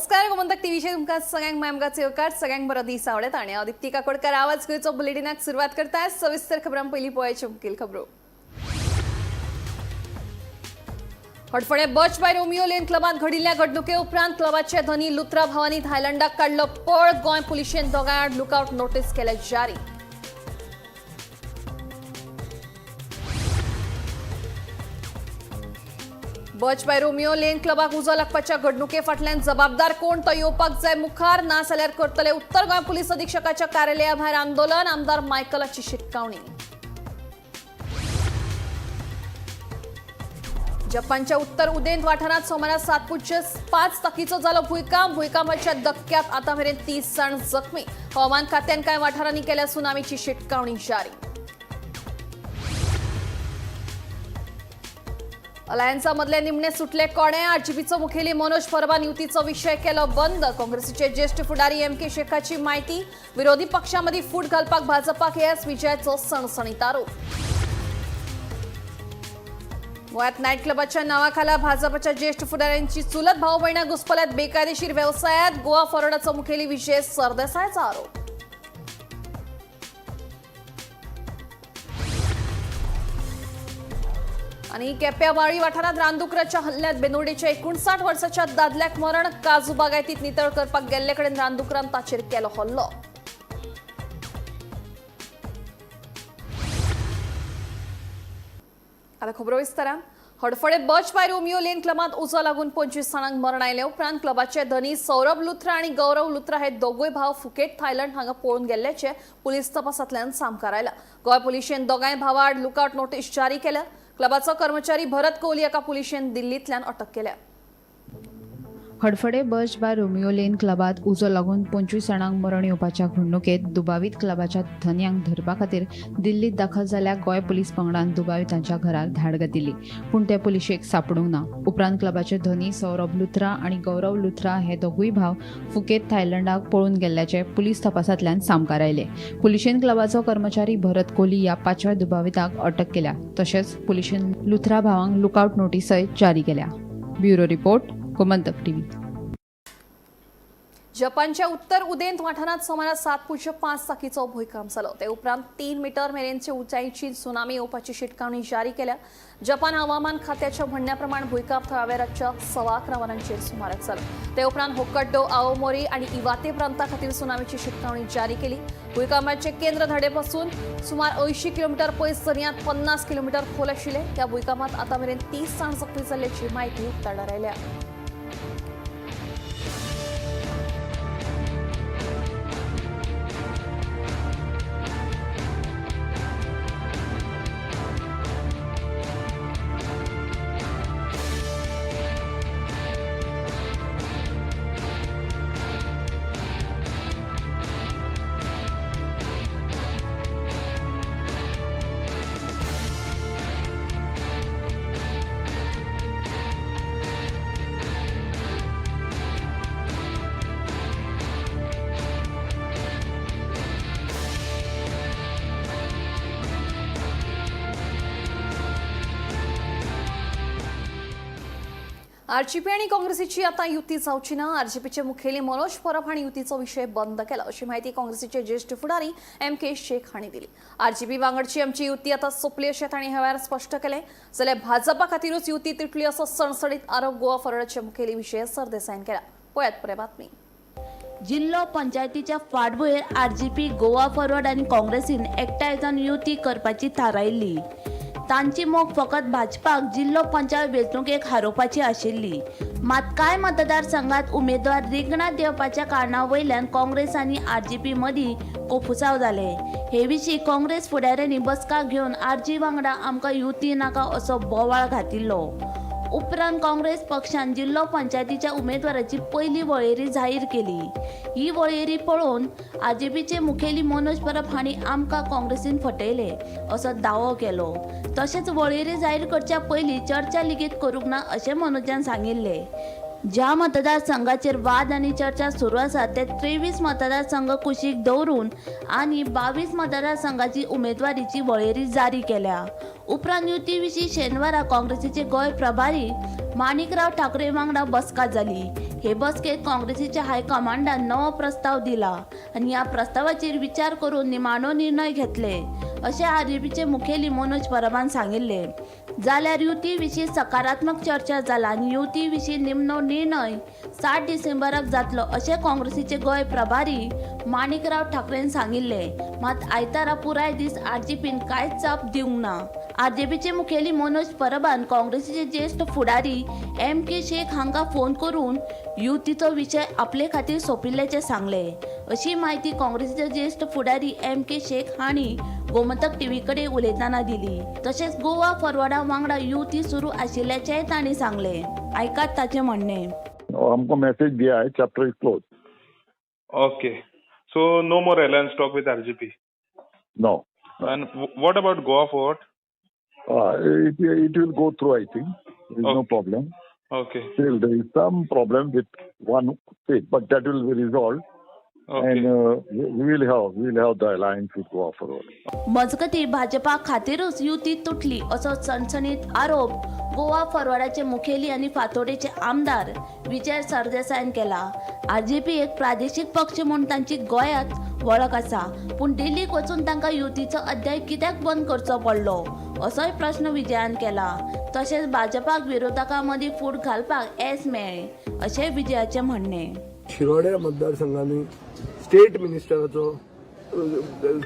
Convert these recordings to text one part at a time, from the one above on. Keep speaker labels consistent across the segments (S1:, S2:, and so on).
S1: नमस्कार गोमंतक टीव्हीचे तुमका सगळ्यांक मायमगाचे येवकार सगळ्यांक बरो दीस आवडत आणि आदित्य काकोडकर आवाज घेवचो बुलेटिनाक सुरुवात करताय सविस्तर खबरां पयली पळोवया मुखेल खबरो। हडफडे बच बाय रोमियो लेन क्लबात घडिल्ल्या घडणुके उपरांत क्लबाचे धनी लुत्रा भावांनी थायलंडाक काढलो पळ। गोंय पुलिशेन दोगांय आड लुकआउट नोटीस केले जारी। बच बाय रोमियो लेन क्लबाक उजो लागपाच्या घडणुके फाटल्यान जबाबदार कोण तो येवपाक जाय मुखार, ना जाल्यार करतले उत्तर गोंय पुलीस अधीक्षकाच्या कार्यालया भायर आंदोलन। आमदार मायकलाची शिटकावणी। जपानच्या उत्तर उदेंत वाठारात सुमारे 7.5 ताकीचो जालो भूकंप। भूकंपाच्या धक्क्यात आतामेरेन 30 जण जखमी। हवामान खात्यान कांय वाठारांनी केल्या सुनामीची शिटकावणी जारी। अलायन्सा मदले निमणे सुटले कोणे। आरजीपीचो मुखेली मनोज परबान युतीचो विषय केलो बंद। काँग्रेसीचे ज्येष्ठ फुडारी एम.के. शेखाची माहिती। विरोधी पक्षांमदी फूट घालपाक भाजपाक एस विजयाचो सणसणीत आरोप। गोंयांत नायट क्लबाच्या नावाखाला भाजपाच्या ज्येष्ठ फुडाऱ्यांची चुलत भाऊ भयणां घुसपल्यात बेकायदेशीर व्यवसायात। गोवा फॉरवर्डाचो मुखेली विजय सरदेसायचा आरोप। आणि केप्यावाळी वाठारात रानदुकराच्या हल्ल्यात बेनोडेच्या 59 वर्षाच्या दादल्याक मरण। काजू बागायतीत नितळ करपाक गेल्ले कडेन रानदुकरान ताचेर केलो हल्लो। आता खबरो विस्तारान। हडफडे बच बाय रोमियो लेन क्लबात उजो लागून 25 जाणांक मरण आयले उपरांत क्लबाचे धनी सौरभ लुथ्रा आणि गौरव लुथ्रा हे दोगूय भाव फुकेट थायलंड हांगा पळून गेल्ल्याचे पुलीस तपासांतल्यान सामकार आयला। गोंय पुलिशेन दोगांय भावां आड लुकआउट नोटीस जारी केल्या। क्लबाचो कर्मचारी भरत कोहली हाका पुलिशेन दिल्लींतल्यान अटक केल्या।
S2: हडफडे बच बाय रोमियो लेन क्लबात उजो लागून 25 जाणांक मरण येवपाच्या घडणुकेत दुबावीत क्लबाच्या धन्यांक धरपा खातीर दिल्लीत दाखल जाल्ल्या गोंय पुलीस पंगडान दुबावितांच्या घरार धाड घातिल्ली, पूण ते पुलिशेक सापडूंक ना। उपरांत क्लबाचे धनी सौरभ लुथ्रा आणि गौरव लुथ्रा हे दोगूय भाव फुकेत थायलंडाक पळून गेल्ल्याचे पुलीस तपासांतल्यान सामकार आयले। पुलिशेन क्लबाचो कर्मचारी भरत कोहली ह्या 5व्या दुबाविताक अटक केल्या। तशेंच पुलिशेन लुथ्रा भावांक लुकआउट नोटीसय जारी केल्या। Bureau report Gomantak TV.
S1: जपानच्या उत्तर उदेंत वाठारात सुमारे 7.5 ताकीचो भूकंप जालो। ते उपरांत 3 मीटर मेरेनची उंचायेची सुनामी येवपाची शिटकावणी जारी केल्या। जपान हवामान खात्याच्या म्हणण्याप्रमाण भूकंप थळाव्या रातच्या 11:15 वरांचेर सुमाराक जालो। ते उपरांत होक्काइडो, आओमोरी आणि इवाते प्रांता खातीर सुनामीची शिटकावणी जारी केली। भूकंपाचे केंद्र धडेपासून सुमार 80 किलोमीटर पयस दर्यांत 50 किलोमीटर खोल आशिल्ले। ह्या भूकंपात आतामेरेन 30 जाण जखमी जाल्ल्याची माहिती उक्ताडार आयल्या। आरजीपी आणि काँग्रेसीची आता युती जावची ना। आरजीपीचे मुखेली मनोज परब हांणी युतीचो विषय बंद केला अशी माहिती काँग्रेसीचे ज्येष्ठ फुडारी एम.के. शेख हांणी दिली। आरजीपी वांगडची आमची युती आता सोंपली अशें तांणी ह्या वेळार स्पश्ट केलें। जाल्यार भाजपा खातीरूच युती तुटली असो सणसणीत आरोप गोवा फॉरवर्डाचे मुखेली विजय सरदेसायन केला। पळयात पुरे बातमी।
S3: जिल्लो पंचायतीच्या फाटभुंयेर आरजीपी, गोवा फॉरवर्ड आणि काँग्रेसीन एकठांय जावन युती करपाची थारायिल्ली। तांची मोख फकत भाजपाक जिल्लो पंचायत वेंचणुकेक हारोवपाची आशिल्ली। मात कांय मतदारसंघात उमेदवार रिंगणात देवपाच्या कारणां वयल्यान काँग्रेस आनी आरजीपी मदीं कोफुसांव जाले। हे विशीं काँग्रेस फुडाऱ्यांनी बसका घेवन आरजी वांगडा आमकां युती नाका असो बोवाळ घातिल्लो। उपरांत काँग्रेस पक्षान जिल्लो पंचायतीच्या उमेदवाराची पयली वळेरी जाहीर केली। ही वळेरी पळोवन आरजीपीचे मुखेली मनोज परब हांणी आमकां काँग्रेसीन फटयले असो दावो केलो। तशेंच वळेरी जाहीर करच्या पयलीं चर्चा लेगीत करूंक ना अशें मनोजान सांगिल्ले। ज्या मतदारसंघाचेर वाद आणि चर्चा सुरू आसा ते 23 मतदारसंघ कुशीक दवरून आणि 22 मतदारसंघाची उमेदवारीची वळेरी जारी केल्या। उपरांत युती विशीं शेनवारा काँग्रेसीचे गोंय प्रभारी माणिकराव ठाकरे वांगडा बसका जाली। हे बसकेत काँग्रेसीच्या हायकमांडान नवो प्रस्ताव दिला आणि या प्रस्तावाचेर विचार करून निमाणो निर्णय घेतले अशें आरजेपीचे मुखेली मनोज परबान सांगिल्ले. जाल्यार युती विशीं सकारात्मक चर्चा जाला आनी युती विशीं निमणो निर्णय 7 डिसेंबराक जातलो अशें काँग्रेसीचे गोंय प्रभारी माणिकराव ठाकरेन सांगिल्ले. मात आयतारा पुराय दीस आरजेपीन कांयच जाप दिवंक ना. आरजेपीचे मुखेली मनोज परबान काँग्रेसीचे ज्येष्ठ फुडारी MK शेख हांकां फोन करून युतीचो विशय आपले खातीर सोंपिल्ल्याचें सांगले अशी माहिती काँग्रेसीचे ज्येष्ठ फुडारी MK शेख हांणी गोमंतक टीव्ही कडेन उलयतना दिली. तशेंच गोवा फॉरवर्डा वांगडा युती सुरू आशिल्ल्याचेंय तांणी सांगले. आयकात ताचें म्हणणें.
S4: हमको मैसेज दिया है, chapter is close.
S5: Okay. So no more alliance talk with RGP.
S4: No.
S5: And what about Goa Fort?
S4: It will go through, I think. There is no
S5: Okay.
S4: problem.
S5: Okay.
S4: Still, there is some problem with one state, but that will be resolved.
S5: Okay.
S4: And we will have the alliance with Goa Forward.
S3: मजगती भाजपा खातीरूच युती तुटली असो सणसणीत आरोप गोवा फॉरवर्डाचे मुखेली आनी फातोडेचे आमदार विजय सरदेसायन केला. आरजेपी एक प्रादेशीक पक्ष म्हूण तांची गोंयांत वळख आसा, पूण दिल्लीक वचून तांकां युतीचो अध्याय कित्याक बंद करचो पडलो असोय प्रश्न विजयान केला. तशेंच भाजपाक विरोधकां मदीं फूट घालपाक येस मेळ्ळें अशें विजयाचें म्हणणें.
S6: शिरोड्या मतदारसंघांनी स्टेट मिनिस्टराचो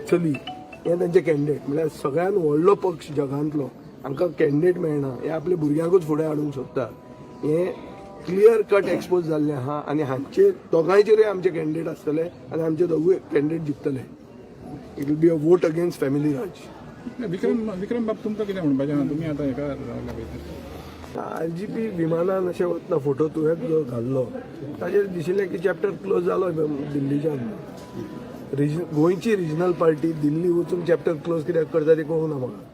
S6: चली हे तांचे कॅन्डिडेट म्हळ्यार सगळ्यात व्हडलो पक्ष जगांतलो हांकां कॅन्डिडेट मेळना हे आपल्या भुरग्यांकूच फुडें हाडूंक सोदता. हे क्लियर कट एक्सपोज जाल्लें आहा आनी हांचे दोगांयचेरूय आमचे कॅन्डिडेट आसतले आनी आमचे दोगूय कॅन्डिडेट जिखतले. It will be a vote against family raj.
S7: Vikram बाब तुमकां कितें म्हणपाचें आहा? तुमी आतां हेका रावला पळय.
S6: आरजीपी विमानान अशें वतना फोटो तुवें जो घाल्लो ताचेर दिशिल्लें की चॅप्टर क्लोज जालो दिल्लीच्यान. गोंयची रिजनल पार्टी दिल्ली वचून चॅप्टर क्लोज कित्याक करता तें कळूंक ना म्हाका.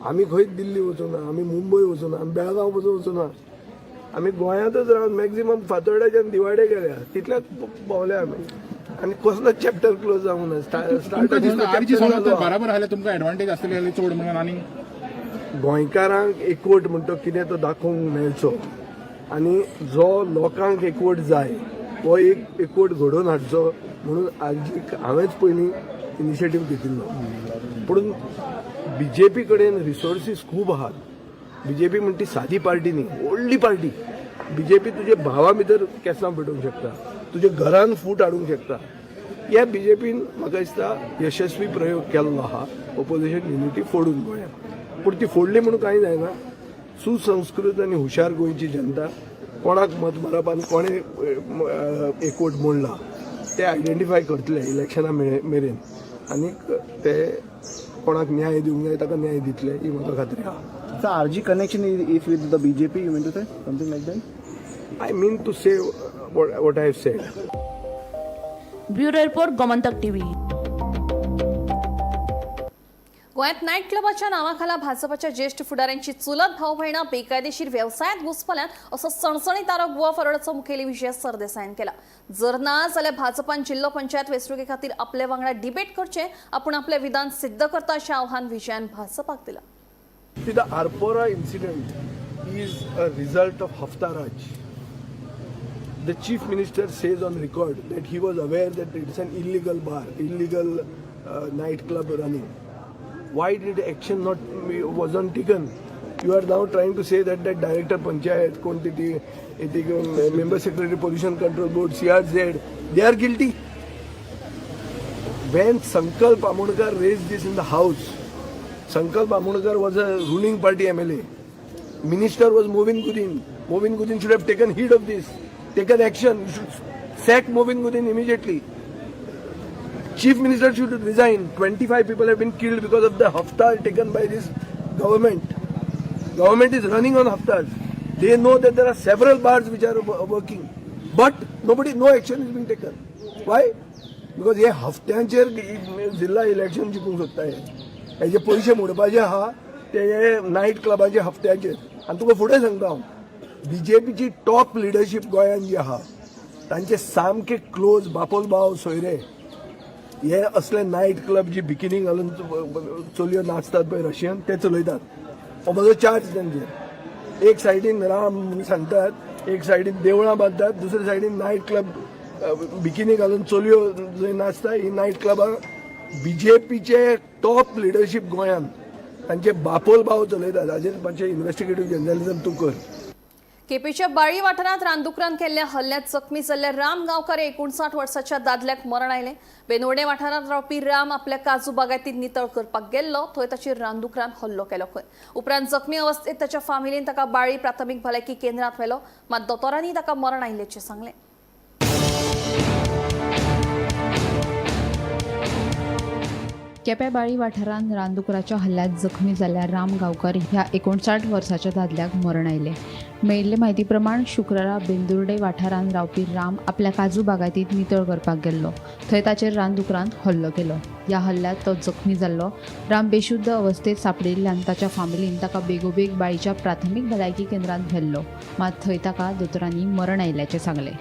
S6: आमी खंयच दिल्ली वचूं ना, आमी मुंबय वचूं ना, आमी बेळगांव पसून वचूं ना. आमी गोंयांतच रावन मॅक्झिमम फातोर्ड्याच्यान दिवाडे गेल्या तितल्याच भोंवले आमी आनी कसलोच चॅप्टर क्लोज जावंक ना. स्टार्ट
S7: बराबर आसल्यार तुमकां एडवांटेज आसतली जाल्यार चड म्हणून आनी
S6: गोंयकारांक एकवट म्हणटा कितें तो दाखोवंक मेळचो आनी जो लोकांक एकवट जाय हो एक एकवट घडोवन हाडचो म्हणून हांवेंच पयलीं इनिशिएटीव घेतिल्लो. पूण बीजेपी कडेन रिसोर्सीस खूब आहात. बीजेपी म्हणटा ती सादी पार्टी न्ही, व्हडली पार्टी. बीजेपी तुजे भावा भितर केंसां पेटोवंक शकता, तुजे घरान फूट हाडूंक शकता. ह्या बीजेपीन म्हाका दिसता यशस्वी प्रयोग केल्लो आहा ऑपोजिशन युनिटी फोडून गोंयांत. पूण ती फोडली म्हणून कांय जायना. सुसंस्कृत आनी हुशार गोंयची जनता कोणाक मत मारप आनी कोणे एकवट मोडला ते आयडेंटिफाय करतले इलेक्शना मेरेन आनीक ते कोणाक न्याय दिवंक जाय ताका न्याय दितले ही म्हाका खात्री आहा.
S8: So RG connection is with the BJP, you mean to say something like that?
S6: I mean to say what I have said.
S3: Bureau report Gomantak TV.
S1: गोंयांत नायट क्लबाच्या नावाखाला भाजपाच्या ज्येष्ठ फुडाऱ्यांची चुलत भाऊ भयणां बेकायदेशीर व्यवसायात घुसपल्यात असो सणसणीत आरोप गोवा फॉरवर्डाचो मुखेली विजय सरदेसायन केला. जर ना जाल्यार भाजपान जिल्लो पंचायत वेंचणुके खातीर आपले वांगडा डिबेट करचे, आपूण आपले विधान सिद्ध करता अशें आव्हान विजयान भाजपाक दिलां.
S6: See, the Arpora incident is a result of Hafta Raj. The chief minister says on record that he was aware that it's an illegal bar, illegal nightclub running. Why did action wasn't taken? You are now trying to say that director panchayat, quantity, member secretary pollution control board, CRZ, they are guilty. When Sankalp Amonkar raised this in the house, Sankalp Amonkar was a ruling party MLA. Minister was Movin Gudin. Movin Gudin should have taken heed of this, taken action. You should sack Movin Gudin immediately. Chief Minister should resign. 25 people have been killed because of the haftar taken by this government. Government is running on haftars. They know that there are several bars which are working, but no action is being taken. Why? Because हे हफ्त्यांचेर जिल्हा election जिखूंक सोदता हेजे पयशे मोडपाचे आहा ते night क्लबाचे हफ्त्याचेर. आनी तुका फुडें सांगता हांव, बीजेपीची टॉप लिडरशीप गोंयांत जी आहा तांचे सामके क्लोज बापोल भाव सोयरे हे असले नायट क्लब जी बिकिनी घालून चलयो नाचतात पळय रशियन ते चलयतात. हो म्हजो चार्ज तांचेर. एक सायडीन राम म्हणून सांगतात एक सायडीन देवळां बांदतात, दुसरे सायडीन नायट क्लब बिकिनी घालून चलयो जंय नाचता. ही नायट क्लबां बीजेपीचे टॉप लिडरशीप गोंयांत तांचे बापोल भाव चलयतात. हाजेर मातशें इन्व्हेस्टिगेटीव्ह जर्नलिझम तूं कर.
S1: केपीच्या बाळी वाठारात रानडुकरान केल्ल्या हल्ल्यात जखमी जाल्ल्या राम गांवकार 59 वर्साच्या दादल्याक मरण आयलें. बेनोडे वाठारात रावपी राम आपल्या काजू बागायतीत नितळ करपाक गेल्लो, थंय ताचेर रानडुकरान हल्लो केलो. उपरांत जखमी अवस्थेत ताच्या फामिलीन ताका बाळी प्राथमीक भलायकी केंद्रात व्हेलो, मात दोतोरांनी ताका मरण आयिल्ल्याचें सांगलें.
S2: केप्याबाळी वाठारांत रानडुकराच्या हल्ल्यात जखमी जाल्ल्या राम गांवकार ह्या 59 वर्साच्या दादल्याक मरण आयलें. मेळिल्ले म्हायती प्रमाण शुक्रारा बेंदुर्डे वाठारांत रावपी राम आपल्या काजू बागायतीत नितळ करपाक गेल्लो, थंय ताचेर रानडुकरान हल्लो केलो. ह्या हल्ल्यात तो जखमी जाल्लो. राम बेशुद्ध अवस्थेत सापडिल्ल्यान ताच्या फामिलीन ताका बेगोबेग बाळीच्या प्राथमीक भलायकी केंद्रांत व्हेल्लो, मात थंय ताका दोतोरांनी मरण आयिल्ल्याचें सांगलें.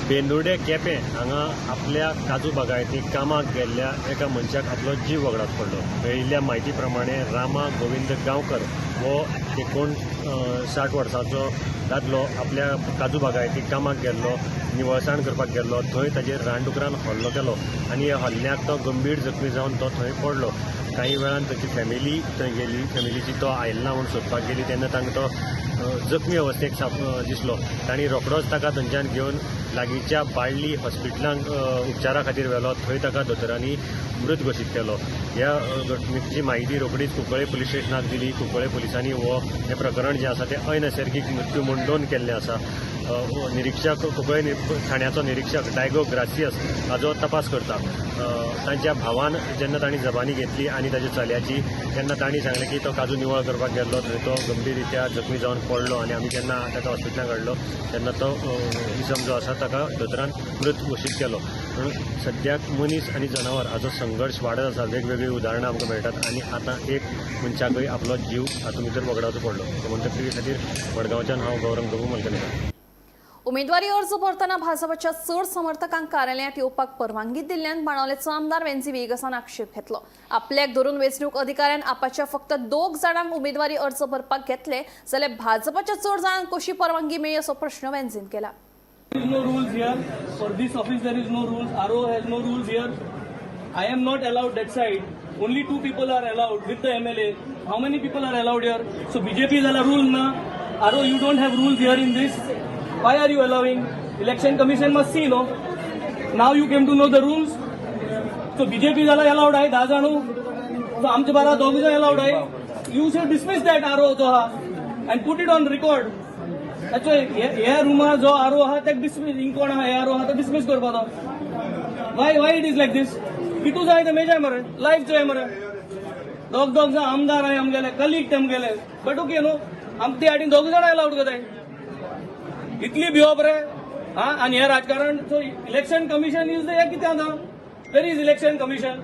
S9: बेंदुर्डे केपें हांगा आपल्या काजू बागायतीक कामाक गेल्ल्या एका मनशाक आपलो जीव वगडात पडलो. मेळिल्ल्या म्हायती प्रमाणे रामा गोविंद गांवकर हो 59 वर्साचो दादलो आपल्या काजू बागायतीक कामाक गेल्लो, निवळसाण करपाक गेल्लो. थंय ताचेर रानडुकरान हल्लो केलो आनी ह्या हल्ल्याक तो गंभीर जखमी जावन तो थंय पडलो. काही वेळान ताची फॅमिली थंय गेली. फॅमिलीची तो आयिल्लो म्हूण सोदपाक गेली तेन्ना तांकां तो जखमी अवस्थेत दिसलो. तांणी रोखडोच ताका थंयच्यान घेवन लागींच्या बाळ्ळी हॉस्पिटलांत उपचारा खातीर व्हेलो. थंय ताका दोतोरांनी मृत घोशीत केलो. ह्या घटनेची म्हायती रोखडीच कुंकळे पुलीस स्टेशनाक दिली. कुंकळे पुलिसांनी हें प्रकरण जें आसा तें अनैसर्गीक मृत्यू म्हूण नोंद केल्लें आसा. निरीक्षक कुंकळे ठाण्याचो निरीक्षक डायगो ग्रासियस हाचो तपास करता. तांच्या भावान जेन्ना तांणी जबानी घेतली आनी ताच्या चल्याची, तेन्ना तांणी सांगलें की तो काजू निवळ करपाक गेल्लो, थंय तो गंभीररित्या जखमी जावन पडलो आनी आमी जेन्ना ताका हॉस्पिटलांत हाडलो तेन्ना तो इसम जो आसा ताका दोतोरान मृत घोशीत केलो. म्हणून सद्याक मनीस आनी जनावर हाचो संघर्श वाडत आसा. वेगवेगळी उदाहरणां आमकां मेळटात आनी आतां एक मनशाकय आपलो जीव हातूंत भितर वगडावचो पडलो. गोमंतक टीव्ही खातीर मडगांवच्यान हांव गौरंग दोगू मलकलेकर.
S1: उमेदवारी अर्ज भरतना भाजपच्या चड समर्थकांक कार्यालयांत येवपाक परवानगी दिल्ल्यान बाणावलेचो आमदार वेंजी वेगसान आक्षेप घेतलो. आपल्याक धरून वेंचणूक अधिकाऱ्यान आपाच्या फक्त 2 जाणांक उमेदवारी अर्ज भरपाक घेतले जाल्यार भाजपच्या चड जाणांक कशी परवानगी मेळ्ळी असो प्रश्न वेंजीन केला.
S10: There is no rules here. For this office there is no rules. RO has no rules here. I am not allowed that side. Only 2 people are allowed with the MLA. How many people are allowed here? So BJP is a rule na. RO, you don't have rules here in this. Why are you allowing? Election Commission must see, no? Now you came to know the rules. So BJP is allowed आहे 10 जण. So आमचे 2 जण allowed आहे. You should dismiss that RO तो हा and put it on record. अच्छा ह्या रूमा जो RO आहा ते डिसमिस कोण आहा RO आहा ते डिसमिस करपाचो. Why it is like this? कितू जाय ते मेज आहे मरे, लाईफ जो आहे मरे. दोग जण आमदार आहे आमगेले, कलीग तेमगेले. बट ओके नो, आम ते आडीन 2 जण अलाउड करताय. इतली भिवप रे हा. आणि हे राजकारण. So election commission is the कितें आतां? Where is election commission?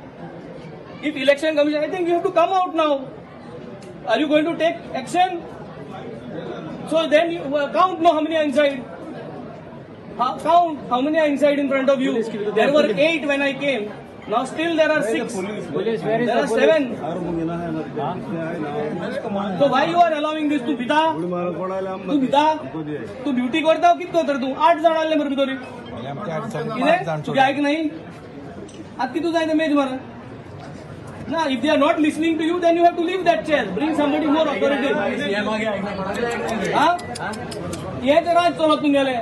S10: If election commission, I think you have to come out now. Are you going to take action? So then you count how many are inside. Count how many are inside in front of you. There were 8 when I came. Now still there are 6. There are 7. So why you are allowing this? तू भिता? तू भिता? तू duty करता कित करता तू? 8 जण आले मरे भितरी. कितें? तुझे ऐक नाही? आता कितू जाय ते मेज मारा. No, if they are not listening to you, then you have to leave that chair. Bring somebody more authoritative. हेच राज चलत तुमगेले.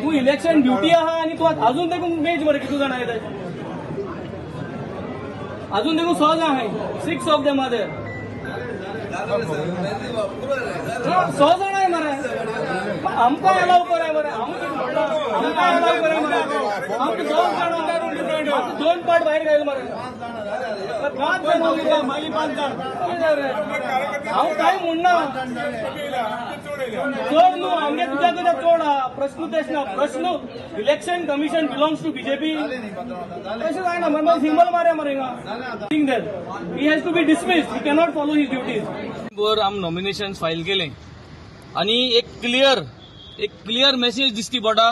S10: तू इलेक्शन ड्युटी आहा आणि तू अजून देखून मेज मरे किती जण आहेत? अजून देखून 6 जण आहे. 6 of them are there. 6 जण आहे मरे. आमका अलाव कराय मरे. आमका अलाव कराय मरे. आमचे 2 जण 2 पार्ट बाहेर गेले मरे. हांव काय म्हणना चोर न्हू आमगे तुझ्या कडेन चोर आहा. प्रश्न तेच ना. प्रश्न election commission belongs to BJP. तशें जायना मरे. सिंबल मारे मरे हिंगा. He has to be dismissed. He cannot follow his duties. वर आम नॉमिनेशन फायल केले आणि एक क्लियर मेसेज दिसती पडा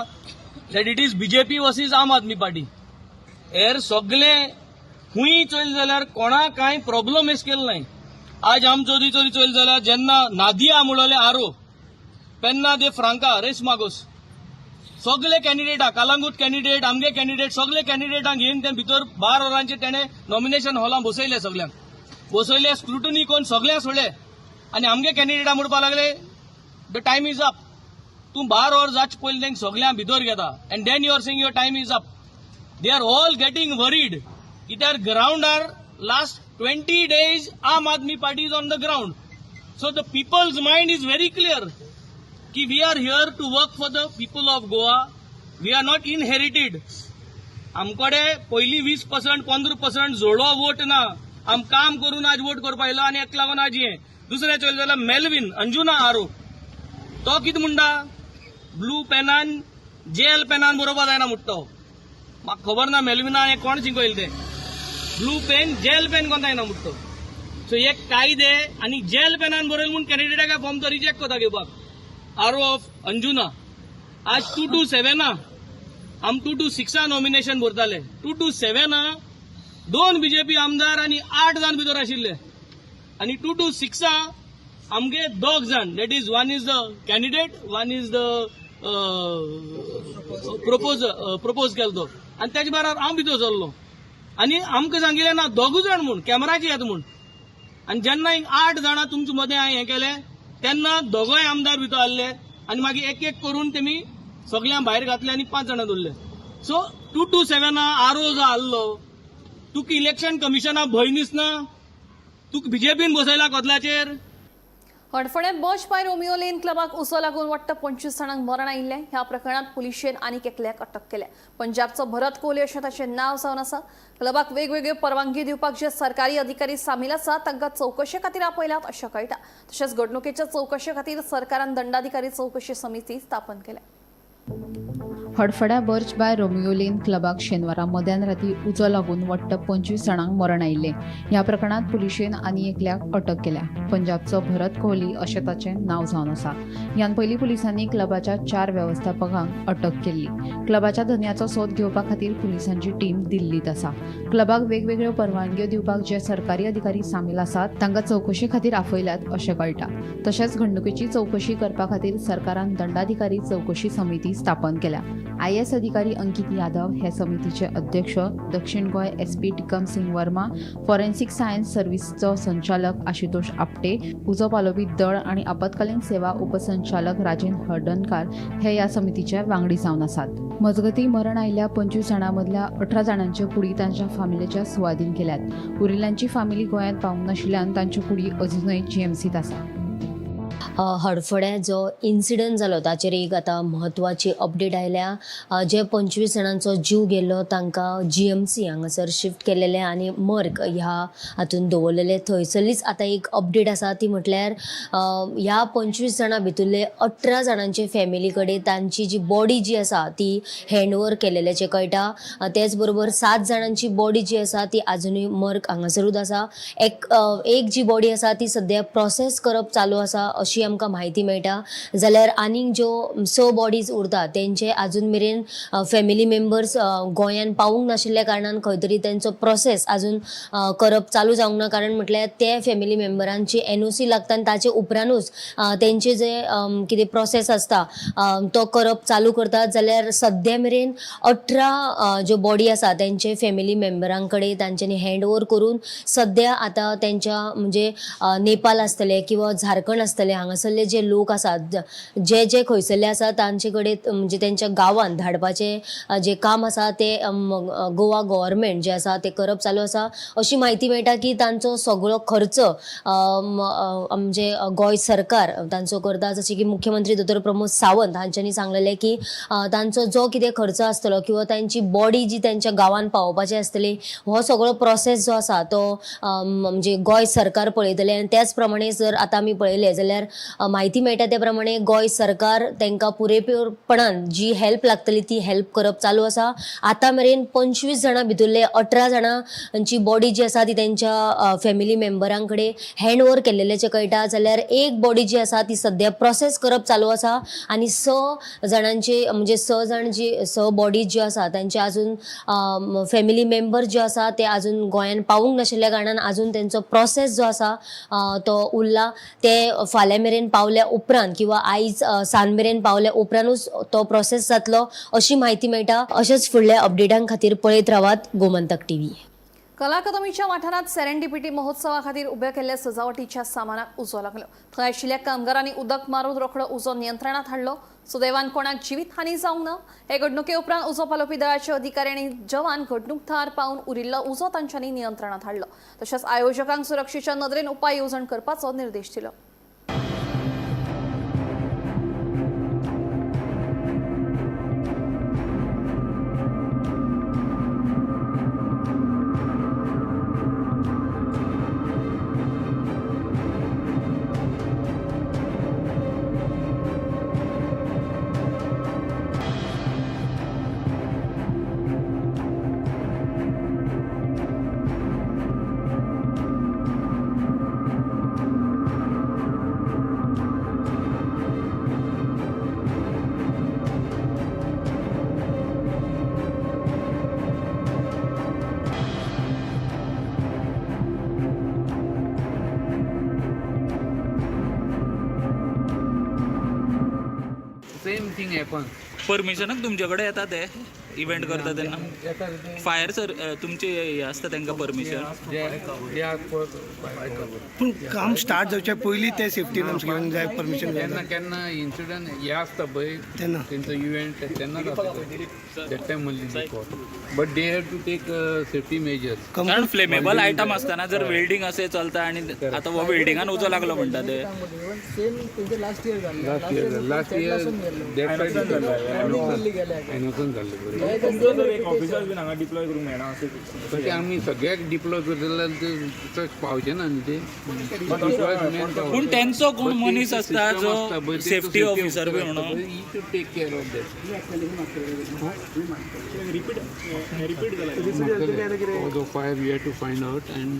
S10: that it is BJP versus आम आदमी पार्टी. हेर सगळे खूंय चोयल जाल्यार कोणा कांय प्रॉब्लम फेस केलो नाही. आज आम चोरी चोयल जाल्यार जेन्ना नादिया म्हणले आरो पेन्ना दे फ्रांका रेस मागोस सगळे कॅन्डिडेटा कालांगूट कॅन्डिडेट आमगे कॅन्डिडेट सगळे कॅन्डिडेटांक घेवन ते भितर 12 वरांचे तेणे नॉमिनेशन हॉलांत बसयले. सगळ्यांक बसयले, स्क्रुटनी करून सगळ्यांक सोडले आनी आमगे कॅन्डिडेटा म्हणपाक लागले द टायम इज अप. तूं 12 वर जावचे पयलीं तेंक सगळ्यांक भितर घेता and then you are saying your time is up. They are all getting worried कित्याक ग्राउंडार last 20 days Aam Aadmi Party is on the ground. So the people's mind is very clear कि we are here to work for the people of Goa. We are not inherited. आमकडे पयली 20% 15% जोडो vote ना. आम काम करून आज vote करपा आयलो आनी एक लागून आज हें. दुसरें चोयलें जाल्यार मेलविन अंजुना आरो तो कितें म्हणटा ब्लू पेनान जेल पेनान बरोवपा जायना म्हणटा तो. म्हाका खबर ना मेलविना हें कोण शिकयलें तें. ब्लू पेन जेल पेन कोणता येना म्हणतो. सो एक कायदे आनी जेल पेनान बरयले म्हूण कॅन्डिडेटाक फॉर्म तो रिजेक्ट कोता घेवपाक. आरो ऑफ अंजुना आज 2 to 7 आम 2 to 6 नॉमिनेशन भरताले. 2 to 7 2 बीजेपी आमदार आनी 8 जाण भितर आशिल्ले आनी 2 to 6 आमगे 2 जाण that is one is the candidate one is the propose केलो तो आनी तेजे बरोबर हांव भितर सरलो आनी आमकां सांगिल्लें ना 2 जाण म्हूण कॅमेराचेर येता म्हूण. आनी जेन्ना 8 जाणां तुमचे मदें हांवें हें केलें तेन्ना 2 आमदार भितर आसले आनी मागीर एक एक करून तेमी सगळ्यांक भायर घातले आनी 5 जाणां दवरले. सो 2 to 7 आरो जो आसलो तुका इलेक्शन कमिशनाक भंय दिसना. तुका बीजेपीन बसयला कदलाचेर.
S1: हडफोण्यात बॉश बाय रोमिओ लेन क्लबाक उसो लागून वाटतं 25 जाणांक मरण आयिल्लें. ह्या प्रकरणात पुलिशेन आनीक एकल्याक अटक केल्या. पंजाबचो भरत कोहली अशें ताचें नांव जावन आसा. क्लबाक वेगवेगळ्यो परवानगी दिवपाक जे सरकारी अधिकारी सामील आसा तांकां चवकशे खातीर आपयल्यात अशें कळटा. तशेंच घडणुकेच्या चवकशे खातीर सरकारान दंडाधिकारी चवकशी समिती स्थापन केल्या.
S2: हडफड्या बर्च बाय रोमिओ लेन क्लबाक शेनवारा मध्यान राती उजो लागून वाटतं 25 जाणांक मरण आयिल्लें. ह्या प्रकरणात पुलिशेन आनी एकल्याक अटक केल्या. पंजाबचो भरत कोहली अशें ताचें नांव जावन आसा. ह्यान पयलीं पुलिसांनी क्लबाच्या 4 वेवस्थापकांक अटक केल्ली. क्लबाच्या धन्याचो सोद घेवपा खातीर पुलिसांची टीम दिल्लीत आसा. क्लबाक वेगवेगळ्यो परवानग्यो दिवपाक जे सरकारी अधिकारी सामील आसात तांकां चवकशे खातीर आपयल्यात अशें कळटा. तशेंच घडणुकेची चवकशी करपा खातीर सरकारान दंडाधिकारी चवकशी समिती स्थापन केल्या. IAS अधिकारी अंकित यादव हे समितीचे अध्यक्ष, Dakshin Goem SP Tikam Singh Verma, forensic science सर्व्हिसचो संचालक आशुतोष आपटे, उजो पालोवपी दळ आनी आपतकालीन सेवा उपसंचालक राजेंद्र हर्डनकार हे ह्या समितीचे वांगडी जावन आसात. मजगतीं मरण आयिल्ल्या 25 जाणां मदल्या 18 जाणांच्यो कुडी तांच्या फामिलीच्या सुवादीन केल्यात. उरिल्ल्यांची फामिली गोंयांत पावूंक नाशिल्ल्यान तांच्यो कुडी अजुनूय GMCत आसा.
S11: हडफड्या जो इन्सिडंट जालो ताचेर एक आतां म्हत्वाची अपडेट आयल्या. जे 25 जाणांचो जीव गेल्लो तांकां GMC हांगासर शिफ्ट केलेले आनी मर्ग ह्या हातून दवरलेले. थंयसरलीच आतां एक अपडेट आसा ती म्हटल्यार ह्या 25 जाणां भितरले 18 जाणांचे फॅमिली कडेन तांची जी बॉडी जी आसा ती हँडओवर केलेल्याचें कळटा. तेच बरोबर 7 जाणांची बॉडी जी आसा ती आजुनूय मर्ग हांगासरूच आसा. एक जी बॉडी आसा ती सद्या प्रोसेस करप चालू आसा अशी आमकां म्हायती मेळटा. जाल्यार आनीक ज्यो 6 बॉडीज उरता तेंचे आजून मेरेन फॅमिली मेंबर्स गोंयान पावूंक नाशिल्ल्या कारणान खंय तरी तेंचो प्रोसेस आजून करप चालू जावंक ना. कारण म्हटल्यार ते फॅमिली मेंबरांची NOC लागता आनी ताचे उपरांतूच तेंचे जे कितें प्रोसेस आसता तो करप चालू करतात. जाल्यार सद्या मेरेन 18 ज्यो बॉडी आसा तेंचे फॅमिली मेंबरां कडेन तांच्यांनी हँडओवर करून सद्या आतां तेंच्या म्हणजे नेपाल आसतले किंवा झारखंड आसतले हांगासरले जे लोक आसात जे खंयसरले आसा तांचे कडेन म्हणजे तेंच्या गांवांत धाडपाचे जे काम आसा ते गोवा गव्हर्मेंट जे आसा ते करप चालू आसा अशी म्हायती मेळटा की तांचो सगळो खर्च म्हणजे गोंय सरकार तांचो करता. जशें की मुख्यमंत्री दोतोर प्रमोद सावंत हांच्यांनी सांगलेलें की तांचो जो कितें खर्च आसतलो किंवा तांची बॉडी जी तेंच्या गांवांत पावोवपाची आसतली हो सगळो प्रोसेस जो आसा तो म्हणजे गोंय सरकार पळयतले. आनी त्याच प्रमाणे जर आतां आमी पळयलें जाल्यार म्हायती मेळटा ते प्रमाणे गोंय सरकार तांकां पुरेपूरपणान जी हेल्प लागतली ती हेल्प करप चालू आसा. आतां मेरेन 25 जाणां भितरले 18 जाणांची बॉडी जी आसा ती तेंच्या फॅमिली मेंबरां कडेन हँड ओवर केल्लेलें कळटा. जाल्यार एक बॉडी जी आसा ती सध्या प्रोसेस करप चालू आसा आनी 6 जाणांचे म्हणजे 6 जाण जी 6 बॉडी ज्यो आसा त्यांचे अजून फॅमिली मेंबर जे आसा ते अजून गोंयान पावूंक नाशिल्ल्या कारणान अजून त्यांचो प्रोसेस जो आसा तो उरला. ते फाल्यां मेरेन पावल्या उपरांत किंवा आयज सांज मेरेन पावल्या उपरांतूच तो प्रोसेस जातलो अशी माहिती मेळटा. अशेंच फुडल्या अपडेटां खातीर पळयत रावात गोमंतक टीव्ही.
S1: कला अकादमीच्या वाठारात सेरेंडिपिटी महोत्सवा खातीर उब्या केल्ल्या सजावटीच्या सामानाक उजो लागलो. थंय आशिल्ल्या कामगारांनी उदक मारून रोखडो उजो नियंत्रणात हाडलो. सुदैवान कोणाक जिवीत हानी जावंक ना. हे घडणुके उपरांत उजो पालोवपी दळाचे अधिकारी आनी जवान घडणूक थळार पावन उरिल्लो उजो तांच्यांनी नियंत्रणात हाडलो. तशेंच आयोजकांक सुरक्षेच्या नदरेन उपाय येवजण करपाचो निर्देश दिलो.
S12: Same thing happen.
S10: परमिशनाक तुमचे कडेन येता ते इव्हेंट करता तेन्ना फायर सर तुमचे हे आसता तांकां परमिशन.
S6: पूण काम स्टार्ट जावचे पयलीं ते सेफ्टी नॉर्म्स घेवंक जाय परमिशन.
S12: केन्ना केन्ना इन्सिडंट हे आसता पळय
S6: तेन्ना
S12: तेंचो इव्हेंट तेन्नाच आसता that time only. But they have to take safety measures.
S10: कारण फ्लेमेबल आयटम आसतना जर वेल्डिंग असे चलता आणि आता हो वेल्डिंगान उजो लागलो म्हणटा ते
S12: लास्ट इयर दॅट एनोसन जाल्लें. तशें आमी सगळ्याक डिप्लॉय करतले जाल्यार पावचे ना न्ही ते.
S10: पूण तेंचो कोण मनीस आसता जो सेफ्टी ऑफिसर बी म्हणून
S12: to take care of that. Fire we have to find out and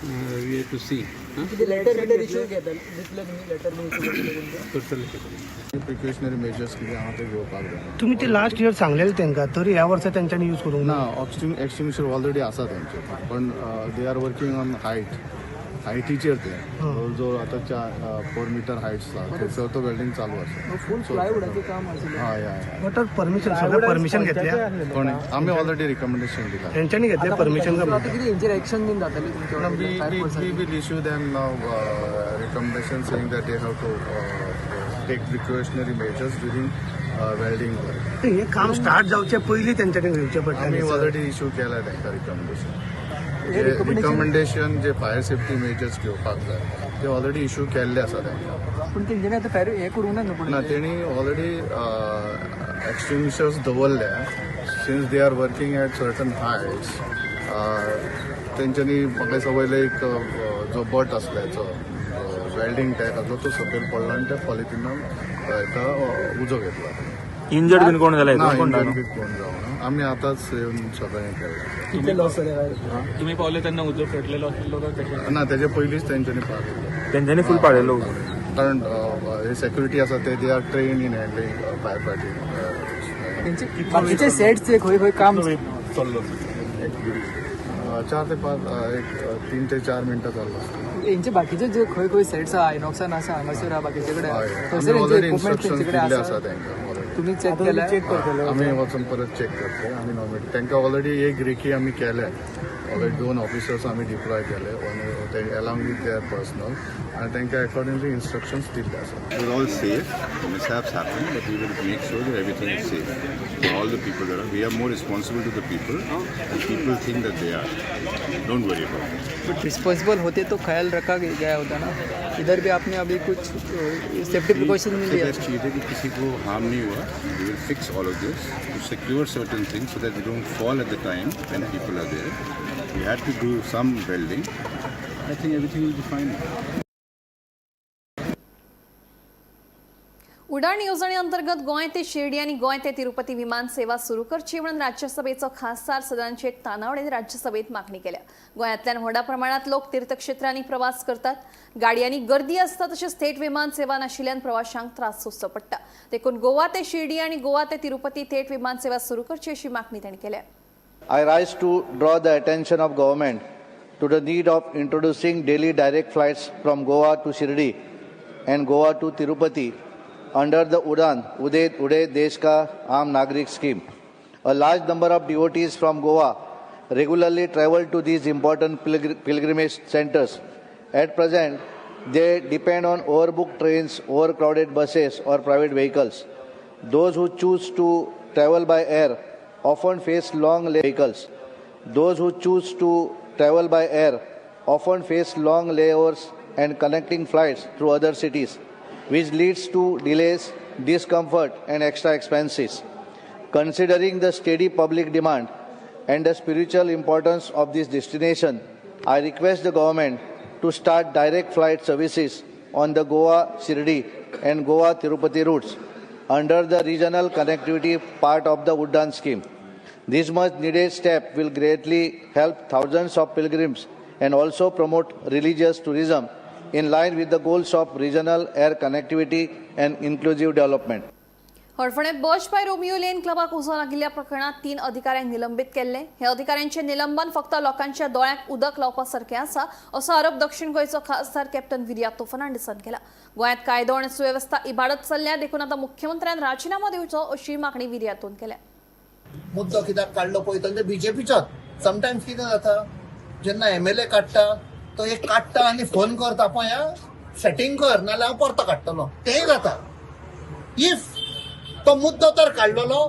S12: we have to see.
S8: Precautionary measures कितें आहा ते घेवपाक जाय.
S6: तुमी ते लास्ट इयर सांगलेले तांकां तरी ह्या वर्सा तेंच्यांनी यूज करूंक
S8: ना. एक्सटिंग्विशर ऑलरेडी आसा तेंचे पण दे आर वर्किंग ऑन हायटीचेर ते जवळ जवळ आतां 4 मीटर हायट्स आसा थंयसर तो वेल्डिंग चालू आसा. फूल प्लायवूडाचें काम आसा. हय
S6: बट परमिशन घेतल्या
S8: पण आमी ऑलरेडी रिकमेंडेशन दिला.
S6: तेंच्यांनी घेतल्या permission.
S8: We will issue them now recommendation saying that they have to take precautionary measures during welding work.
S6: हे काम स्टार्ट जावचे पयलीं तेंच्यानी घेवचे
S8: आम्ही
S6: पडटा.
S8: ऑलरेडी इश्यू केला त्यांना रिकमेंडेशन जे फायर सेफ्टी मेजर्स घेवपाक जाय ते ऑलरेडी इश्यू केल्ले आसा तांकां.
S6: पूण तेंच्यांनी आतां फायर हे करूंक
S8: ना तेणी ऑलरेडी एक्सटिंग्विशर्स दवरले. Since they are working at certain heights तेंच्यांनी म्हाका सवयले एक जो बट आसल्याचो वेल्डिंग टॅग आसलो तो सकयल पडलो आनी त्या पॉलिथिनान हेका उजो घेतला.
S5: इंजर्ड बीन कोण जालें?
S8: कोण जावं आमी आतांच येवन सगळें केलें.
S10: तुम्ही पावले त्यांना उजो पेटलेलो आसलो
S8: ना तेजे पयलींच तेंच्यांनी पाळलेलो.
S5: तेंच्यांनी फुल पाळलेलो
S8: कारण हे सेक्युरिटी आसा ते they are train in handling fire fighting.
S6: बाकीचे सेट्स खंय खंय काम
S8: चल्लो 4 ते 5 3 ते 4 मिनटां चाललो.
S6: हेंचे बाकीचे जे खंय खंय सेट्स आहा आयनॉक्सान आसा हांगासर बाकीचे कडेन
S8: ऑलरेडी इन्स्ट्रक्शन्स दिल्ले आसा तांकां.
S6: तुम्ही चेक केला? चेक करतले.
S8: आमी वचून परत चेक करतले. आमी नॉर्मली तांकां ऑलरेडी एक रेकी आमी केले. ऑलरेडी 2 ऑफिसर्स आमी डिप्लॉय केले अलॉंग वीथ देअर पर्सनल आनी तांकां अकॉर्डिंगली इन्स्ट्रक्शन्स दिल्ले आसा.
S13: We're all safe. Mishaps happen, but we will make sure that everything is safe for all the people that are. We are more responsible to the people, and people think that they are. Don't worry about it.
S6: But responsible होते तो ख्याल रखा गया होता ना. इधर भी आपने अभी कुछ सेफ्टी प्रिकॉशन में लिया.
S13: चीज़ें कि किसी को harm नहीं हुआ. We will fix all of this to secure certain things so that we don't fall at the time when people are there. We had to do some welding. I think everything will be fine.
S1: Udaan येवजणे गोंय ते शिर्डी आणि गोंय ते तिरुपती विमान सेवा सुरू करची म्हणून राज्यसभेचो खासदार सदानंद तानावडेन राज्यसभेत मागणी केल्या. गोंयांतल्यान व्हडा प्रमाणात लोक तीर्थक्षेत्रांनी प्रवास करतात. गाडयांनी गर्दी असता तशेंच थेट विमान सेवा नाशिल्ल्यान प्रवाशांक त्रास सोंसचो पडटा. देखून गोवा ते शिर्डी आणि गोवा ते तिरुपती थेट विमान सेवा सुरू करची अशी मागणी तांणी केल्या.
S14: I rise to draw the attention of government to the need of introducing daily direct flights from Goa to Shirdi and Goa to Tirupati under the Udan Uday Desh Ka Aam Nagrik scheme. A large number of devotees from Goa regularly travel to these important pilgrimage centers. At present, they depend on overbooked trains, overcrowded buses or private vehicles. Those who choose to travel by air often face long vehicles. Those who choose to travel by air often face long layovers and connecting flights through other cities, which leads to delays, discomfort and extra expenses. Considering the steady public demand and the spiritual importance of this destination, I request the government to start direct flight services on the Goa Shirdi and Goa Tirupati routes under the regional connectivity part of the Udan scheme. This much needed step will greatly help thousands of pilgrims and also promote religious tourism in line with the goals of regional air connectivity and inclusive development.
S1: हडफण्यात Birch by Romeo Lane क्लबाक उजो लागिल्ल्या प्रकरणात 3 अधिकाऱ्यांक निलंबित केल्ले. हे अधिकाऱ्यांचे निलंबन फक्त लोकांच्या दोळ्यांक उदक लावपासारखे आसा असो आरोप दक्षिण गोंयचो खासदार कॅप्टन विर्यातो फर्नांडिसान केला. गोंयांत कायदो आनी सुवेवस्था इबाडत चल्ल्या देखून आता मुख्यमंत्र्यान राजीनामा दिवचो अशी मागणी विर्यातोन केल्या.
S15: मुद्दो कित्याक काडलो पळयता ते बीजेपीचोच. समटायम्स कितें जाता जेन्ना एमएलए काडटा तो एक काडटा आनी फोन करता पळय सेटिंग कर नाल्यार हांव परतो काडटलो तेंय जाता. इफ तो मुद्दो तर काडलेलो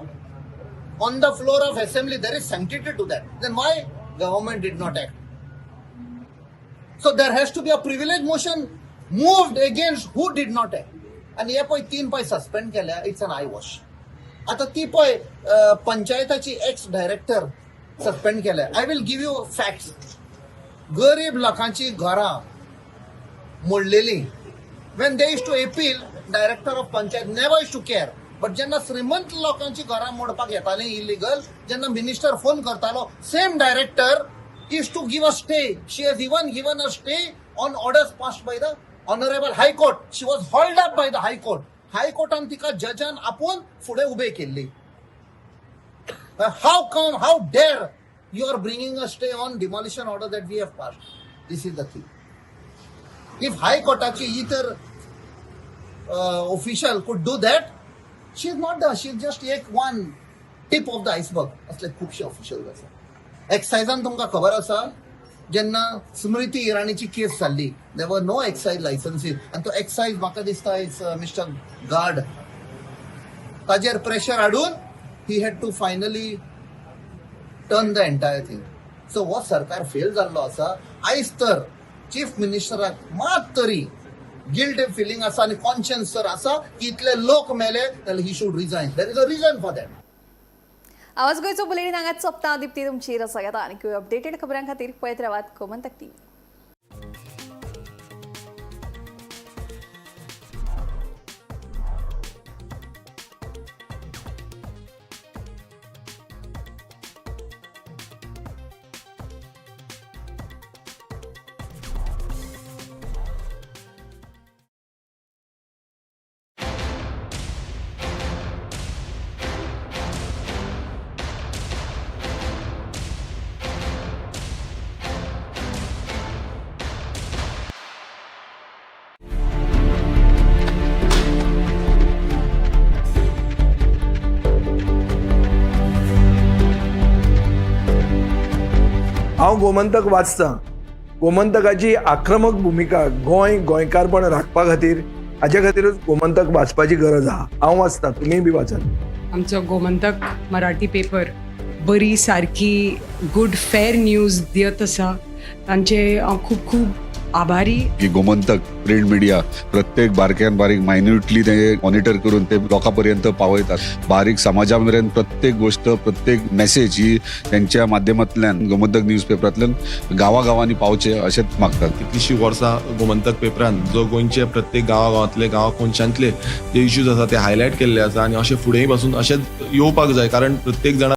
S15: on the floor of assembly there is sanctity to that then why government did not act. So there has to be a privilege motion moved against who did not act. आनी हे पळय 3 पळय suspend केल्या it's N I wash. आता ती पळय पंचायताची ex director suspend केल्या. I will give you facts. गरीब लोकांची घरां मोडलेली when they is to appeal director of panchayat never is to care. But जेन्ना श्रीमंत लोकांची घरां मोडपाक येताली इलिगल जेन्ना मिनिस्टर फोन करतालो same director is to give a stay. She has even given a stay on orders passed by the honourable high court. She was hauled up by the high court. हायकोर्टान तिका जजान आपोवन फुडें उबे केल्ली. How dare you are bringing a stay on demolition order that we have passed. This is the thing. If High Court's either official could do that, she is not done. She is just one tip of the iceberg. असले खूपशे official आसा. एक्सायजान तुमकां खबर आसा जेन्ना स्मृती इराणीची केस जाल्ली देर were no excise लायसन्सीस आनी तो excise म्हाका दिसता इज मिस्टर गार्ड ताजेर प्रेशर हाडून he had to finally turn the entire thing. So हो सरकार फेल जाल्लो आसा. आयज तर चीफ मिनिस्टराक मात तरी गिल्ट फिलिंग आसा आनी कॉन्शियन्स तर आसा की इतले लोक मेले जाल्यार he should resign. There is a reason for that.
S1: आवाज गोयचो बुलेटिन हांगाच सोंपता. दिप्ती तुमची रसा घेता आनी अपडेटेड खबरां खातीर पळयत रावात गोमंतक टीव्ही.
S6: हांव गोमंतक वाचतां. गोमंतकाची आक्रमक भुमिका गोंयकारपण राखपा खातीर हाजे खातीरूच गोमंतक वाचपाची गरज आहा. हांव वाचतां, तुमीय बी वाचात.
S16: आमचो गोमंतक मराठी पेपर बरी सारकी गूड फेर न्यूज दियत आसा. तांचे खूब खूब आभारी.
S8: की गोमंतक प्रिंट मीडिया प्रत्येक बारक्यान बारीक मायन्युटली ते मॉनिटर करून ते लोकांपर्यंत पावयतात. बारीक समाजापर्यंत प्रत्येक गोष्ट प्रत्येक मेसेज ही त्यांच्या माध्यमांतल्यान गोमंतक न्यूजपेपरांतल्यान गावागावांनी पावचे अशेंच मागतात.
S17: कितलींशीं वर्सां गोमंतक पेपरान जो गोंयचे प्रत्येक गांवांतले कोनशांतले जे इश्यूज आसा ते हायलायट केल्ले आसा आनी अशें फुडेंय पासून अशेंच येवपाक जाय कारण प्रत्येक जाणा